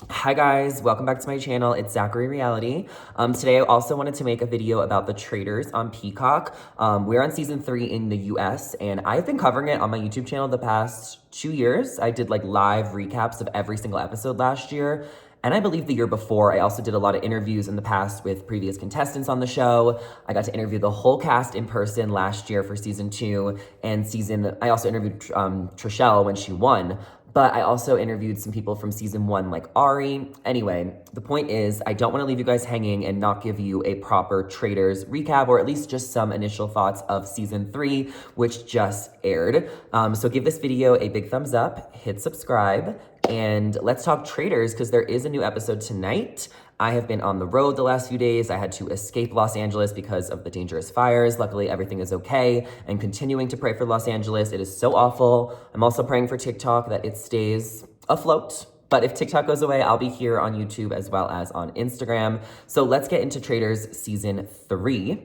Hi guys, welcome back to my channel. It's Zachary Reality. Today I also wanted to make a video about the Traitors on Peacock. We're on season 3 in the US and I've been covering it on my YouTube channel the past 2 years. I did like live recaps of every single episode last year. And I believe the year before, I also did a lot of interviews in the past with previous contestants on the show. I got to interview the whole cast in person last year for season 2 and I also interviewed Trishelle when she won. But I also interviewed some people from season 1 like Ari. Anyway, the point is I don't want to leave you guys hanging and not give you a proper Traitors recap, or at least just some initial thoughts of season 3, which just aired. So give this video a big thumbs up, hit subscribe, and let's talk Traitors because there is a new episode tonight. I have been on the road the last few days. I had to escape Los Angeles because of the dangerous fires. Luckily, everything is okay. I'm continuing to pray for Los Angeles. It is so awful. I'm also praying for TikTok that it stays afloat. But if TikTok goes away, I'll be here on YouTube as well as on Instagram. So let's get into Traitors season 3.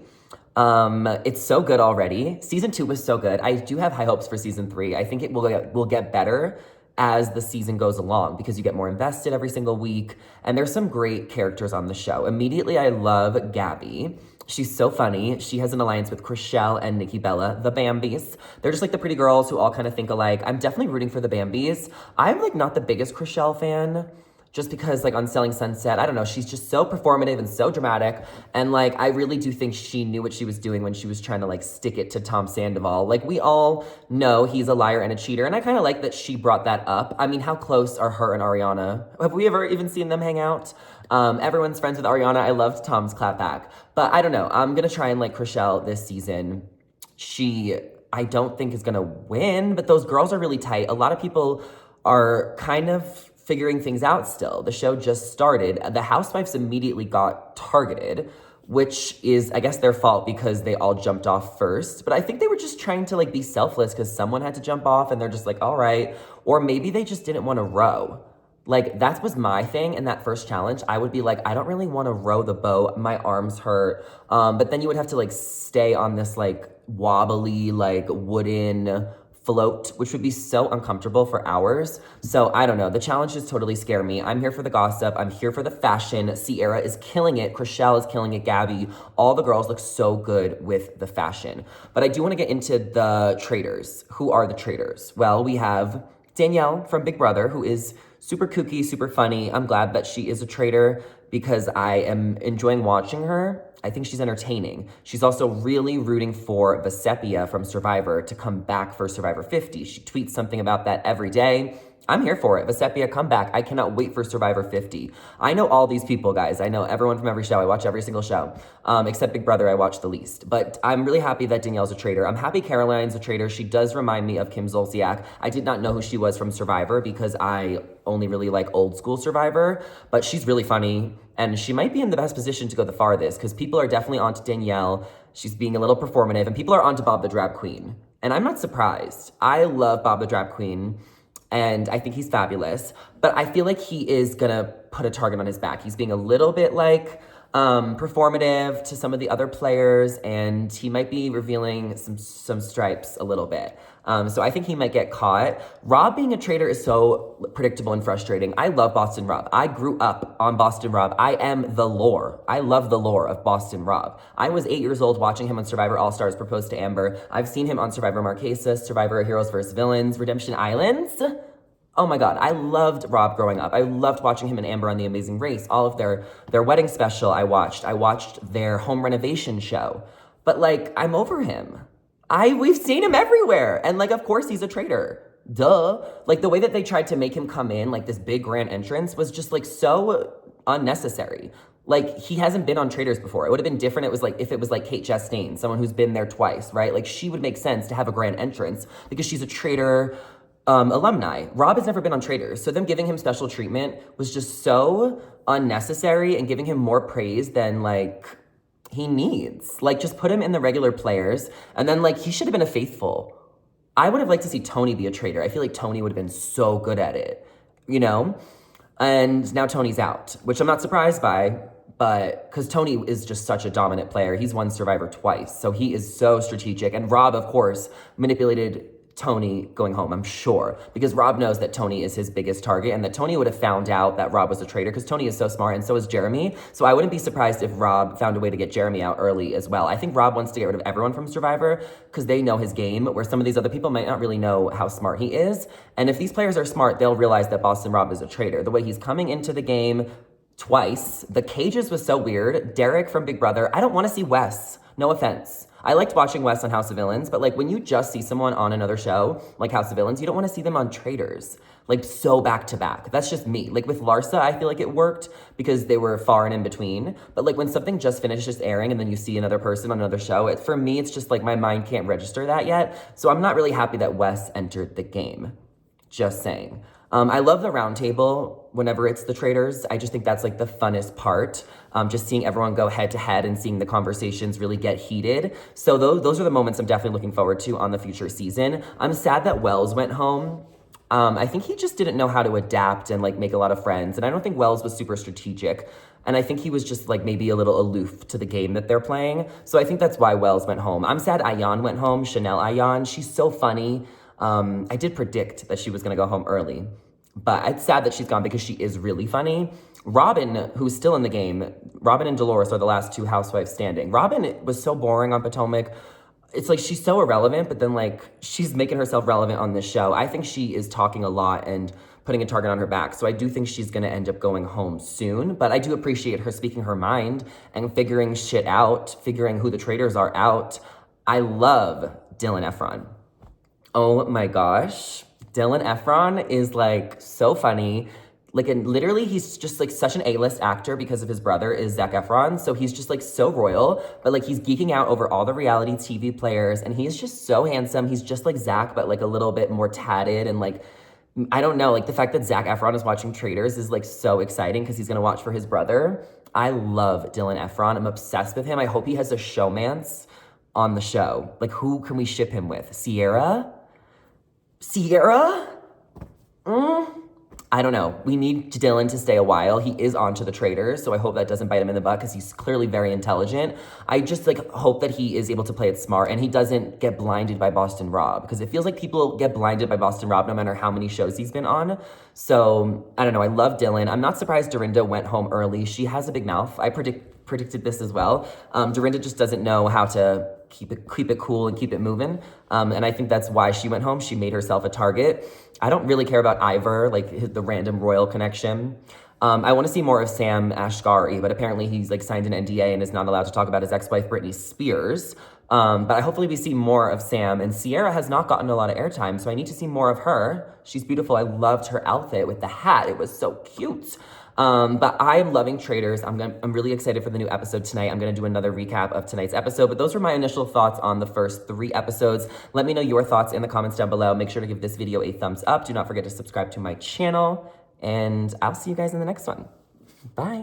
It's so good already. Season 2 was so good. I do have high hopes for season 3. I think it will get better as the season goes along because you get more invested every single week. And there's some great characters on the show. Immediately, I love Gabby. She's so funny. She has an alliance with Chrishell and Nikki Bella, the Bambis. They're just like the pretty girls who all kind of think alike. I'm definitely rooting for the Bambis. I'm like not the biggest Chrishell fan, just because like on Selling Sunset, I don't know, she's just so performative and so dramatic. And like, I really do think she knew what she was doing when she was trying to like stick it to Tom Sandoval. Like we all know he's a liar and a cheater. And I kind of like that she brought that up. I mean, how close are her and Ariana? Have we ever even seen them hang out? Everyone's friends with Ariana. I loved Tom's clapback. But I don't know, I'm gonna try and like Chrishell this season. I don't think is gonna win, but those girls are really tight. A lot of people are kind of figuring things out still. The show just started. The housewives immediately got targeted, which is, I guess, their fault because they all jumped off first. But I think they were just trying to like be selfless because someone had to jump off and they're just like, all right. Or maybe they just didn't want to row. Like that was my thing in that first challenge. I would be like, I don't really want to row the boat. My arms hurt. But then you would have to like stay on this like wobbly, like wooden float, which would be so uncomfortable for hours. So I don't know. The challenges totally scare me. I'm here for the gossip. I'm here for the fashion. Sierra is killing it. Chrishell is killing it. Gabby. All the girls look so good with the fashion. But I do want to get into the Traitors. Who are the Traitors? Well, we have Danielle from Big Brother, who is super kooky, super funny. I'm glad that she is a traitor because I am enjoying watching her. I think she's entertaining. She's also really rooting for Vesepia from Survivor to come back for Survivor 50. She tweets something about that every day. I'm here for it. Vesepia, come back. I cannot wait for Survivor 50. I know all these people, guys. I know everyone from every show. I watch every single show. Except Big Brother, I watch the least. But I'm really happy that Danielle's a traitor. I'm happy Caroline's a traitor. She does remind me of Kim Zolciak. I did not know who she was from Survivor because I only really like old school Survivor. But she's really funny. And she might be in the best position to go the farthest because people are definitely onto Danielle. She's being a little performative. And people are onto Bob the Drag Queen. And I'm not surprised. I love Bob the Drag Queen. And I think he's fabulous, but I feel like he is gonna put a target on his back. He's being a little bit like performative to some of the other players, and he might be revealing some stripes a little bit. So I think he might get caught. Rob being a traitor is so predictable and frustrating. I love Boston Rob. I grew up on Boston Rob. I am the lore. I love the lore of Boston Rob. I was 8 years old watching him on Survivor All-Stars propose to Amber. I've seen him on Survivor Marquesas, Survivor Heroes vs. Villains, Redemption Islands. Oh my God, I loved Rob growing up. I loved watching him and Amber on The Amazing Race. All of their wedding special I watched. I watched their home renovation show. But like, I'm over him. We've seen him everywhere. And like, of course he's a traitor. Duh. Like the way that they tried to make him come in, like this big grand entrance was just like so unnecessary. Like he hasn't been on Traitors before. It would have been different. It was like if it was like Kate Chastain, someone who's been there twice, right? Like she would make sense to have a grand entrance because she's a traitor alumni. Rob has never been on Traitors, so them giving him special treatment was just so unnecessary and giving him more praise than like he needs. Like just put him in the regular players, and then like he should have been a faithful. I would have liked to see Tony be a traitor. I feel like Tony would have been so good at it, you know? And now Tony's out, which I'm not surprised by, but because Tony is just such a dominant player. He's won Survivor twice, so he is so strategic. And Rob, of course, manipulated Tony going home, I'm sure, because Rob knows that Tony is his biggest target and that Tony would have found out that Rob was a traitor because Tony is so smart and so is Jeremy. So I wouldn't be surprised if Rob found a way to get Jeremy out early as well. I think Rob wants to get rid of everyone from Survivor because they know his game, where some of these other people might not really know how smart he is. And if these players are smart, they'll realize that Boston Rob is a traitor. The way he's coming into the game twice, the cages was so weird. Derek from Big Brother, I don't want to see Wes. No offense. I liked watching Wes on House of Villains, but like when you just see someone on another show, like House of Villains, you don't want to see them on Traitors, like so back to back. That's just me. Like with Larsa, I feel like it worked because they were far and in between. But like when something just finishes airing and then you see another person on another show, for me, it's just like my mind can't register that yet. So I'm not really happy that Wes entered the game. Just saying. I love the round table whenever it's the Traitors. I just think that's like the funnest part. Just seeing everyone go head to head and seeing the conversations really get heated. So those are the moments I'm definitely looking forward to on the future season. I'm sad that Wells went home. I think he just didn't know how to adapt and like make a lot of friends. And I don't think Wells was super strategic. And I think he was just like maybe a little aloof to the game that they're playing. So I think that's why Wells went home. I'm sad Ayan went home, Chanel Ayan. She's so funny. I did predict that she was gonna go home early, but it's sad that she's gone because she is really funny. Robin, who's still in the game, Robin and Dolores are the last two housewives standing. Robin was so boring on Potomac. It's like she's so irrelevant, but then like she's making herself relevant on this show. I think she is talking a lot and putting a target on her back. So I do think she's gonna end up going home soon, but I do appreciate her speaking her mind and figuring shit out, figuring who the traitors are out. I love Dylan Efron. Oh my gosh. Dylan Efron is like so funny. Like, and literally he's just like such an A-list actor because of his brother is Zac Efron. So he's just like so royal, but like he's geeking out over all the reality TV players and he's just so handsome. He's just like Zac, but like a little bit more tatted and like, I don't know, like the fact that Zac Efron is watching Traitors is like so exciting because he's gonna watch for his brother. I love Dylan Efron. I'm obsessed with him. I hope he has a showmance on the show. Like who can we ship him with? Sierra? I don't know. We need Dylan to stay a while. He is on to the Traitors, so I hope that doesn't bite him in the butt because he's clearly very intelligent. I just like hope that he is able to play it smart and he doesn't get blinded by Boston Rob because it feels like people get blinded by Boston Rob no matter how many shows he's been on. So I don't know. I love Dylan. I'm not surprised Dorinda went home early. She has a big mouth. I predicted this as well. Dorinda just doesn't know how to keep it cool and keep it moving. And I think that's why she went home. She made herself a target. I don't really care about Ivor, like the random royal connection. I want to see more of Sam Ashgari, but apparently he's like signed an NDA and is not allowed to talk about his ex-wife, Britney Spears. But hopefully we see more of Sam, and Sierra has not gotten a lot of airtime, so I need to see more of her. She's beautiful. I loved her outfit with the hat. It was so cute. But I'm loving Traitors. I'm really excited for the new episode tonight. I'm going to do another recap of tonight's episode, but those were my initial thoughts on the first 3 episodes. Let me know your thoughts in the comments down below. Make sure to give this video a thumbs up. Do not forget to subscribe to my channel, and I'll see you guys in the next one. Bye.